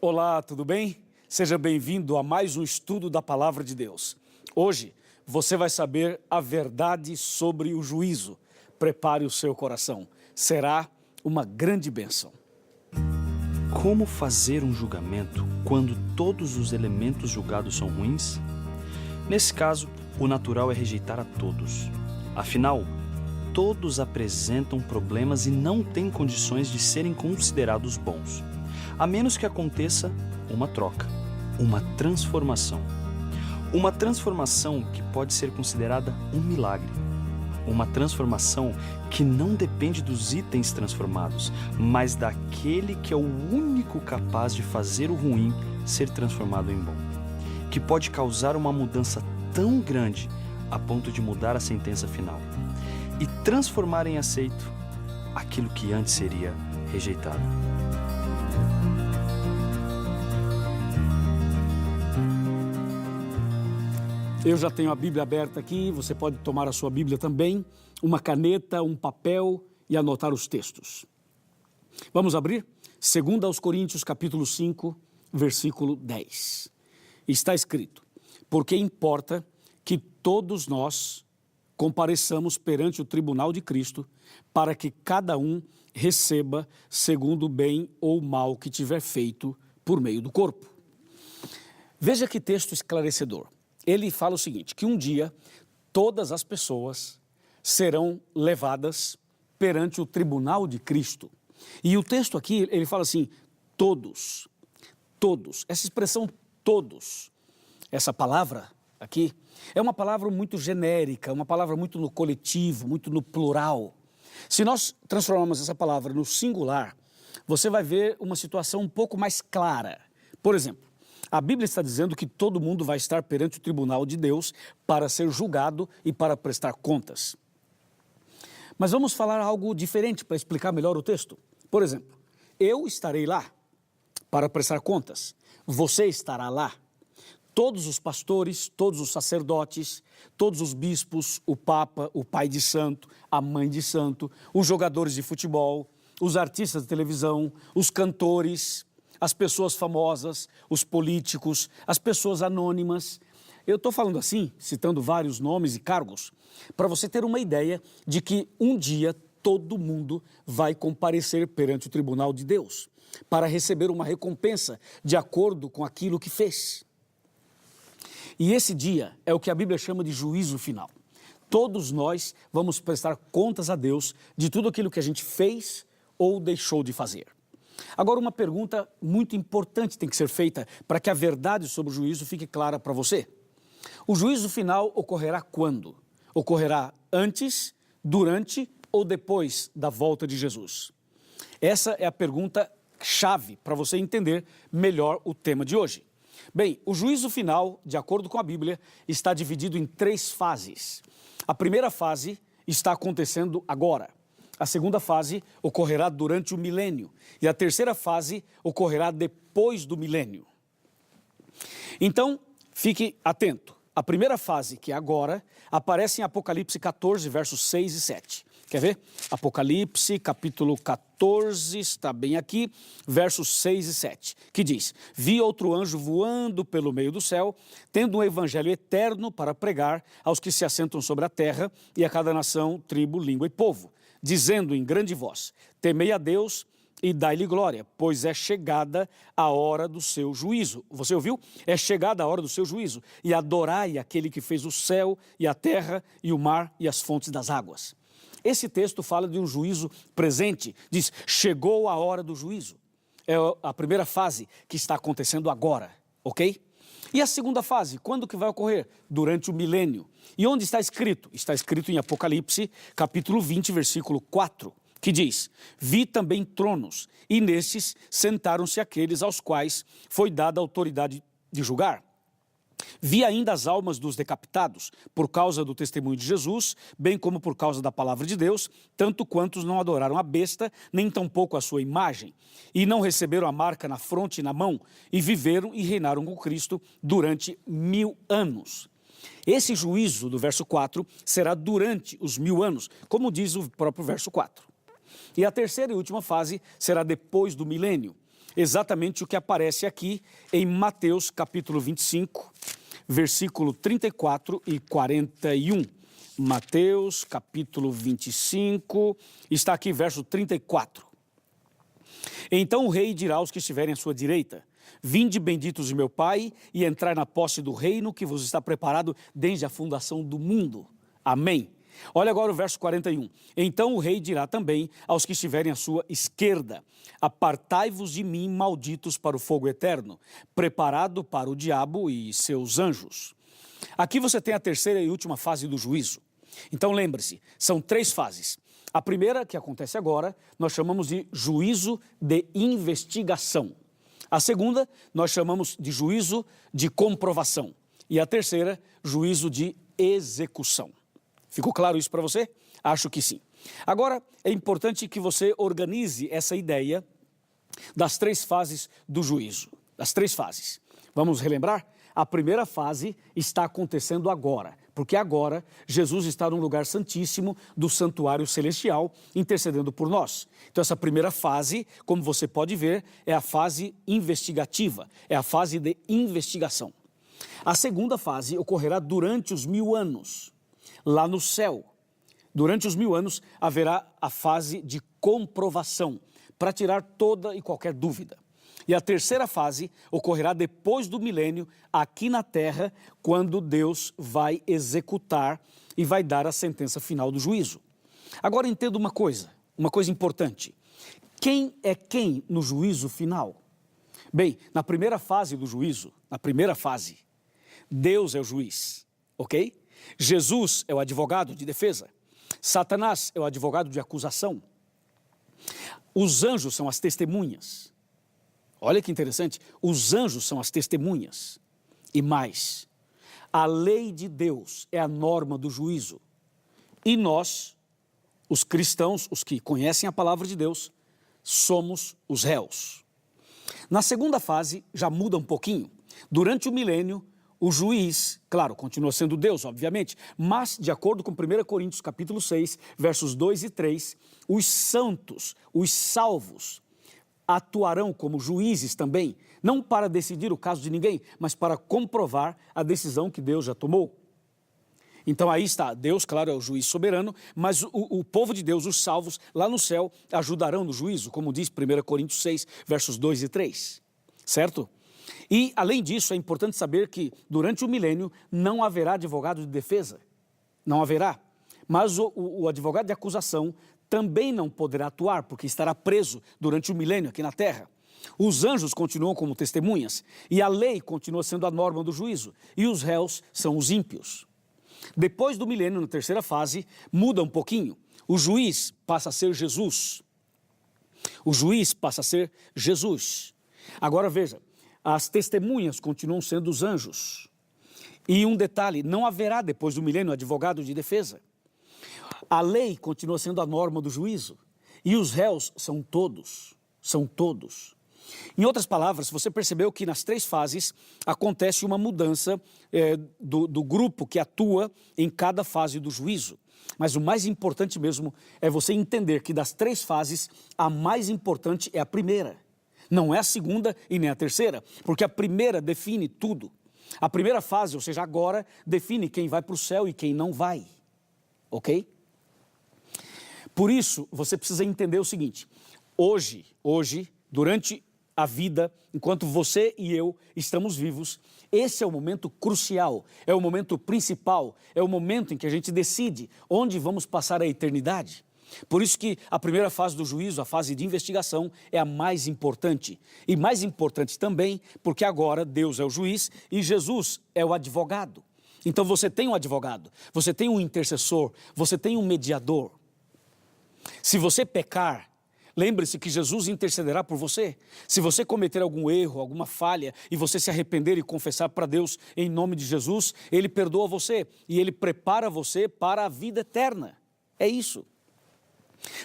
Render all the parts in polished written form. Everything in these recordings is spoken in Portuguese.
Olá, tudo bem? Seja bem-vindo a mais um estudo da Palavra de Deus. Hoje você vai saber a verdade sobre o juízo. Prepare o seu coração. Será uma grande bênção. Como fazer um julgamento quando todos os elementos julgados são ruins? Nesse caso, o natural é rejeitar a todos. Afinal, todos apresentam problemas e não têm condições de serem considerados bons, a menos que aconteça uma troca, uma transformação. Uma transformação que pode ser considerada um milagre. Uma transformação que não depende dos itens transformados, mas daquele que é o único capaz de fazer o ruim ser transformado em bom. Que pode causar uma mudança tão grande a ponto de mudar a sentença final e transformar em aceito aquilo que antes seria rejeitado. Eu já tenho a Bíblia aberta aqui, você pode tomar a sua Bíblia também, uma caneta, um papel e anotar os textos. Vamos abrir? 2 Coríntios capítulo 5, versículo 10. Está escrito: porque importa que todos nós compareçamos perante o tribunal de Cristo, para que cada um receba segundo o bem ou o mal que tiver feito por meio do corpo. Veja que texto esclarecedor. Ele fala o seguinte, que um dia todas as pessoas serão levadas perante o tribunal de Cristo. E o texto aqui, ele fala assim, todos, todos. Essa expressão todos, essa palavra aqui, é uma palavra muito genérica, uma palavra muito no coletivo, muito no plural. Se nós transformarmos essa palavra no singular, você vai ver uma situação um pouco mais clara. Por exemplo, a Bíblia está dizendo que todo mundo vai estar perante o tribunal de Deus para ser julgado e para prestar contas. Mas vamos falar algo diferente para explicar melhor o texto. Por exemplo, eu estarei lá para prestar contas. Você estará lá. Todos os pastores, todos os sacerdotes, todos os bispos, o Papa, o pai de santo, a mãe de santo, os jogadores de futebol, os artistas de televisão, os cantores, as pessoas famosas, os políticos, as pessoas anônimas. Eu estou falando assim, citando vários nomes e cargos, para você ter uma ideia de que um dia todo mundo vai comparecer perante o tribunal de Deus para receber uma recompensa de acordo com aquilo que fez. E esse dia é o que a Bíblia chama de juízo final. Todos nós vamos prestar contas a Deus de tudo aquilo que a gente fez ou deixou de fazer. Agora, uma pergunta muito importante tem que ser feita para que a verdade sobre o juízo fique clara para você. O juízo final ocorrerá quando? Ocorrerá antes, durante ou depois da volta de Jesus? Essa é a pergunta chave para você entender melhor o tema de hoje. Bem, o juízo final, de acordo com a Bíblia, está dividido em 3 fases. A primeira fase está acontecendo agora. A segunda fase ocorrerá durante o milênio e a terceira fase ocorrerá depois do milênio. Então, fique atento. A primeira fase, que é agora, aparece em Apocalipse 14, versos 6 e 7. Quer ver? Apocalipse, capítulo 14, está bem aqui, versos 6 e 7, que diz: vi outro anjo voando pelo meio do céu, tendo um evangelho eterno para pregar aos que se assentam sobre a terra e a cada nação, tribo, língua e povo, dizendo em grande voz: temei a Deus e dai-lhe glória, pois é chegada a hora do seu juízo. Você ouviu? É chegada a hora do seu juízo. E adorai aquele que fez o céu e a terra e o mar e as fontes das águas. Esse texto fala de um juízo presente, diz, chegou a hora do juízo. É a primeira fase que está acontecendo agora, ok? E a segunda fase, quando que vai ocorrer? Durante o milênio. E onde está escrito? Está escrito em Apocalipse, capítulo 20, versículo 4, que diz: vi também tronos, e nestes sentaram-se aqueles aos quais foi dada a autoridade de julgar. Vi ainda as almas dos decapitados, por causa do testemunho de Jesus, bem como por causa da palavra de Deus, tanto quantos não adoraram a besta, nem tampouco a sua imagem, e não receberam a marca na fronte e na mão, e viveram e reinaram com Cristo durante 1000 anos. Esse juízo do verso 4 será durante os 1000 anos, como diz o próprio verso 4. E a terceira e última fase será depois do milênio. exatamente o que aparece aqui em Mateus capítulo 25, versículo 34 e 41. Mateus capítulo 25, está aqui verso 34. Então o rei dirá aos que estiverem à sua direita: vinde benditos de meu Pai, e entrai na posse do reino que vos está preparado desde a fundação do mundo. Amém. Olha agora o verso 41. Então o rei dirá também aos que estiverem à sua esquerda: apartai-vos de mim, malditos, para o fogo eterno, preparado para o diabo e seus anjos. Aqui você tem a terceira e última fase do juízo. Então lembre-se, são 3 fases. A primeira, que acontece agora, nós chamamos de juízo de investigação. A segunda, nós chamamos de juízo de comprovação. E a terceira, juízo de execução. Ficou claro isso para você? Acho que sim. Agora, é importante que você organize essa ideia das 3 fases do juízo. Das 3 fases. Vamos relembrar? A primeira fase está acontecendo agora, porque agora Jesus está num lugar santíssimo do santuário celestial, intercedendo por nós. Então essa primeira fase, como você pode ver, é a fase investigativa, é a fase de investigação. A segunda fase ocorrerá durante os 1000 anos, lá no céu. Durante os 1000 anos haverá a fase de comprovação, para tirar toda e qualquer dúvida. E a terceira fase ocorrerá depois do milênio, aqui na terra, quando Deus vai executar e vai dar a sentença final do juízo. Agora entenda uma coisa importante. Quem é quem no juízo final? Bem, na primeira fase do juízo, Deus é o juiz, ok? Jesus é o advogado de defesa. Satanás é o advogado de acusação. Os anjos são as testemunhas. Olha que interessante, os anjos são as testemunhas. E mais, a lei de Deus é a norma do juízo. E nós, os cristãos, os que conhecem a palavra de Deus, somos os réus. Na segunda fase, já muda um pouquinho. Durante o milênio, o juiz, claro, continua sendo Deus, obviamente, mas, de acordo com 1 Coríntios capítulo 6, versos 2 e 3, os santos, os salvos, atuarão como juízes também, não para decidir o caso de ninguém, mas para comprovar a decisão que Deus já tomou. Então aí está, Deus, claro, é o juiz soberano, mas o povo de Deus, os salvos, lá no céu, ajudarão no juízo, como diz 1 Coríntios 6, versos 2 e 3, certo? E, além disso, é importante saber que, durante o milênio, não haverá advogado de defesa, não haverá, mas o advogado de acusação também não poderá atuar, porque estará preso durante o milênio aqui na terra. Os anjos continuam como testemunhas, e a lei continua sendo a norma do juízo, e os réus são os ímpios. Depois do milênio, na terceira fase, muda um pouquinho. O juiz passa a ser Jesus. O juiz passa a ser Jesus. Agora veja, as testemunhas continuam sendo os anjos. E um detalhe, não haverá depois do milênio advogado de defesa. A lei continua sendo a norma do juízo, e os réus são todos. Em outras palavras, você percebeu que nas 3 fases acontece uma mudança do grupo que atua em cada fase do juízo. Mas o mais importante mesmo é você entender que das 3 fases, a mais importante é a primeira. Não é a segunda e nem a terceira, porque a primeira define tudo. A primeira fase, ou seja, agora, define quem vai para o céu e quem não vai. Ok? Por isso, você precisa entender o seguinte: hoje, durante a vida, enquanto você e eu estamos vivos, esse é o momento crucial, é o momento principal, é o momento em que a gente decide onde vamos passar a eternidade. Por isso que a primeira fase do juízo, a fase de investigação, é a mais importante. E mais importante também, porque agora Deus é o juiz e Jesus é o advogado. Então você tem um advogado, você tem um intercessor, você tem um mediador. Se você pecar, lembre-se que Jesus intercederá por você. Se você cometer algum erro, alguma falha, e você se arrepender e confessar para Deus em nome de Jesus, Ele perdoa você e Ele prepara você para a vida eterna. É isso.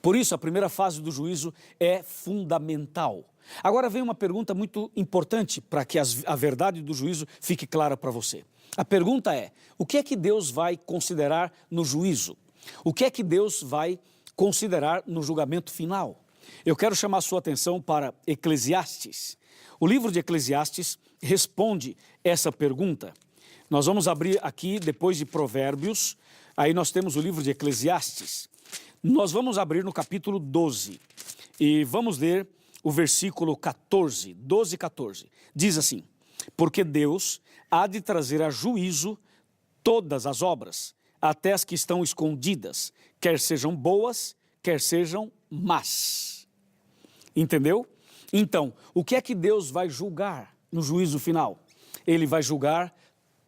Por isso, a primeira fase do juízo é fundamental. Agora vem uma pergunta muito importante para que a verdade do juízo fique clara para você. A pergunta é: o que é que Deus vai considerar no juízo? O que é que Deus vai considerar no julgamento final? Eu quero chamar a sua atenção para Eclesiastes. O livro de Eclesiastes responde essa pergunta. Nós vamos abrir aqui, depois de Provérbios, aí nós temos o livro de Eclesiastes. Nós vamos abrir no capítulo 12 e vamos ler o versículo 14, 12 e 14. Diz assim: porque Deus há de trazer a juízo todas as obras, até as que estão escondidas, quer sejam boas, quer sejam más. Entendeu? Então, o que é que Deus vai julgar no juízo final? Ele vai julgar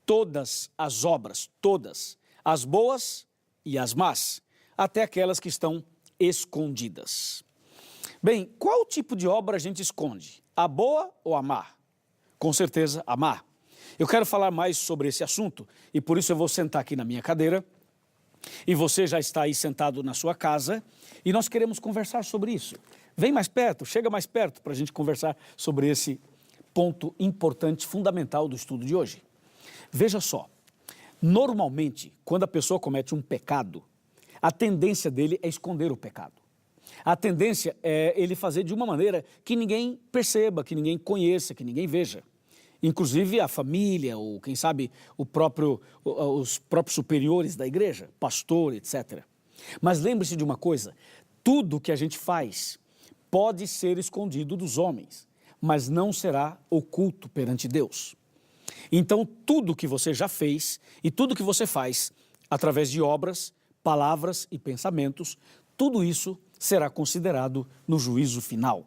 todas as obras, todas, as boas e as más, até aquelas que estão escondidas. Bem, qual tipo de obra a gente esconde? A boa ou a má? Com certeza, a má. Eu quero falar mais sobre esse assunto e por isso eu vou sentar aqui na minha cadeira e você já está aí sentado na sua casa e nós queremos conversar sobre isso. Vem mais perto, chega mais perto para a gente conversar sobre esse ponto importante, fundamental do estudo de hoje. Veja só, normalmente, quando a pessoa comete um pecado, a tendência dele é esconder o pecado. A tendência é ele fazer de uma maneira que ninguém perceba, que ninguém conheça, que ninguém veja. Inclusive a família, ou quem sabe os próprios superiores da igreja, pastor, etc. Mas lembre-se de uma coisa, tudo que a gente faz pode ser escondido dos homens, mas não será oculto perante Deus. Então, tudo que você já fez e tudo que você faz, através de obras, palavras e pensamentos, tudo isso será considerado no juízo final.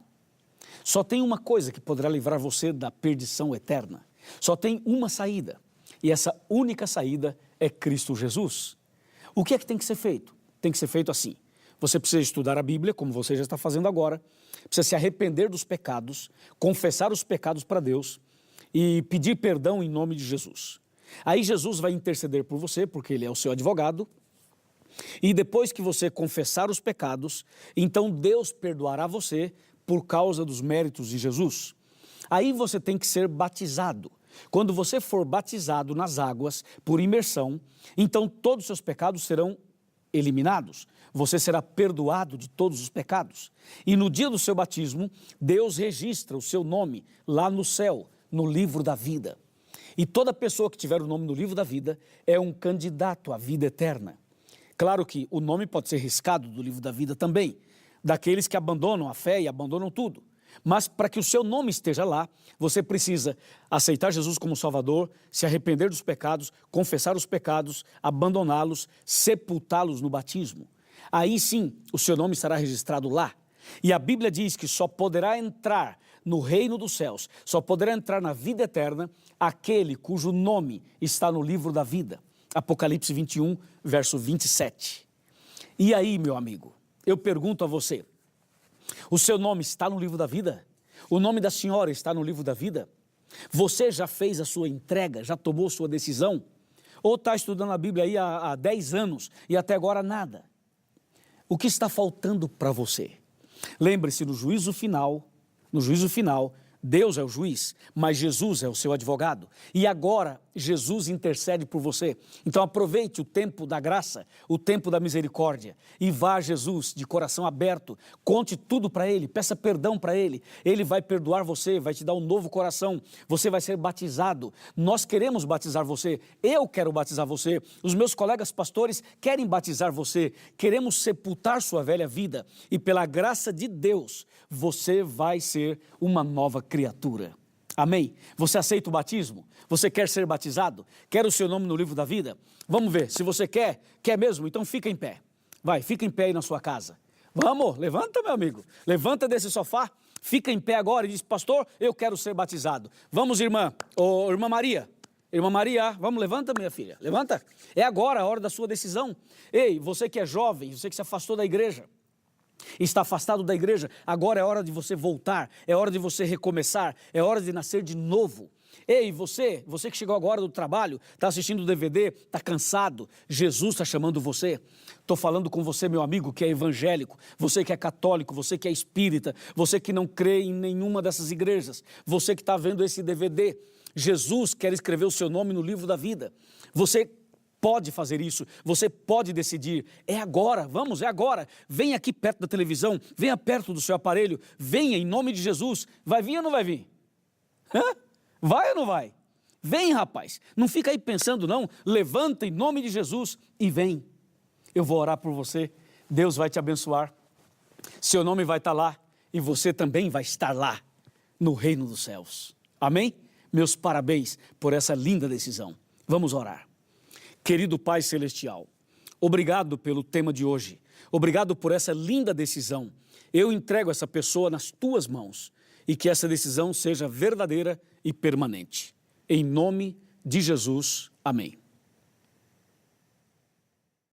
Só tem uma coisa que poderá livrar você da perdição eterna. Só tem uma saída, e essa única saída é Cristo Jesus. O que é que tem que ser feito? Tem que ser feito assim. Você precisa estudar a Bíblia, como você já está fazendo agora, precisa se arrepender dos pecados, confessar os pecados para Deus e pedir perdão em nome de Jesus. Aí Jesus vai interceder por você, porque Ele é o seu advogado, e depois que você confessar os pecados, então Deus perdoará você por causa dos méritos de Jesus. Aí você tem que ser batizado. Quando você for batizado nas águas por imersão, então todos os seus pecados serão eliminados. Você será perdoado de todos os pecados. E no dia do seu batismo, Deus registra o seu nome lá no céu, no livro da vida. E toda pessoa que tiver o nome no livro da vida é um candidato à vida eterna. Claro que o nome pode ser riscado do livro da vida também, daqueles que abandonam a fé e abandonam tudo. Mas para que o seu nome esteja lá, você precisa aceitar Jesus como Salvador, se arrepender dos pecados, confessar os pecados, abandoná-los, sepultá-los no batismo. Aí sim, o seu nome estará registrado lá. E a Bíblia diz que só poderá entrar no reino dos céus, só poderá entrar na vida eterna aquele cujo nome está no livro da vida. Apocalipse 21, verso 27. E aí, meu amigo, eu pergunto a você, o seu nome está no livro da vida? O nome da senhora está no livro da vida? Você já fez a sua entrega, já tomou sua decisão? Ou está estudando a Bíblia aí há 10 anos e até agora nada? O que está faltando para você? Lembre-se, no juízo final, Deus é o juiz, mas Jesus é o seu advogado. E agora, Jesus intercede por você. Então aproveite o tempo da graça, o tempo da misericórdia. E vá a Jesus de coração aberto. Conte tudo para Ele, peça perdão para Ele. Ele vai perdoar você, vai te dar um novo coração. Você vai ser batizado. Nós queremos batizar você. Eu quero batizar você. Os meus colegas pastores querem batizar você. Queremos sepultar sua velha vida. E pela graça de Deus, você vai ser uma nova criatura. Amém? Você aceita o batismo? Você quer ser batizado? Quer o seu nome no livro da vida? Vamos ver, se você quer mesmo, então fica em pé. Vai, fica em pé aí na sua casa. Vamos, levanta, meu amigo. Levanta desse sofá, fica em pé agora e diz, pastor, eu quero ser batizado. Vamos, irmã. Ô, irmã Maria. Irmã Maria, vamos, levanta, minha filha. Levanta. É agora a hora da sua decisão. Ei, você que é jovem, você que se afastou da igreja, está afastado da igreja, agora é hora de você voltar, é hora de você recomeçar, é hora de nascer de novo. Ei, você que chegou agora do trabalho, está assistindo o DVD, está cansado, Jesus está chamando você. Estou falando com você, meu amigo, que é evangélico, você que é católico, você que é espírita, você que não crê em nenhuma dessas igrejas, você que está vendo esse DVD, Jesus quer escrever o seu nome no livro da vida. Você pode fazer isso, você pode decidir. É agora, vamos, é agora. Venha aqui perto da televisão, venha perto do seu aparelho, venha em nome de Jesus. Vai vir ou não vai vir? Hã? Vai ou não vai? Vem, rapaz. Não fica aí pensando, não. Levanta em nome de Jesus e vem. Eu vou orar por você. Deus vai te abençoar. Seu nome vai estar lá e você também vai estar lá no reino dos céus. Amém? Meus parabéns por essa linda decisão. Vamos orar. Querido Pai Celestial, obrigado pelo tema de hoje. Obrigado por essa linda decisão. Eu entrego essa pessoa nas tuas mãos e que essa decisão seja verdadeira e permanente. Em nome de Jesus, amém.